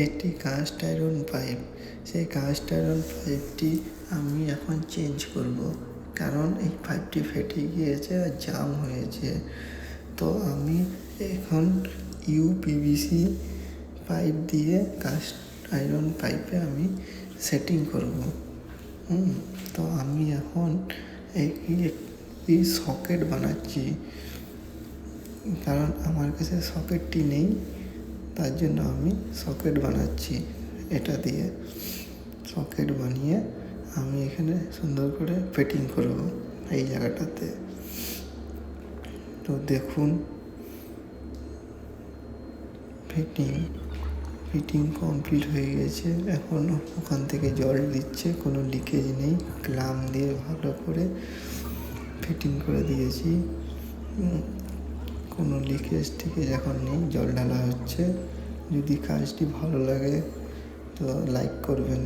এটি cast iron pipe. সেই cast iron পাইপটি আমি এখন চেঞ্জ করব, কারণ এই পাইপটি ফেটে গিয়েছে আর জাম হয়েছে। তো আমি এখন ইউপিভিসি পাইপ দিয়ে কাস্ট আয়রন পাইপে আমি সেটিং করব। তো আমি এখন একটি সকেট বানাচ্ছি, কারণ আমার কাছে সকেটটি নেই, তার জন্য আমি সকেট বানাচ্ছি। এটা দিয়ে সকেট বানিয়ে আমি এখানে সুন্দর করে ফিটিং করব এই জায়গাটাতে। তো দেখুন, ফিটিং কমপ্লিট হয়ে গেছে। এখন ওখান থেকে জল দিচ্ছে, কোনো লিকেজ নেই। ক্লাম দিয়ে ভালো করে ফিটিং করে দিয়েছি, কোনো লিকেজ টিকেজ এখন নেই। জল ঢালা হচ্ছে। যদি কাজটি ভালো লাগে তো লাইক করবেন।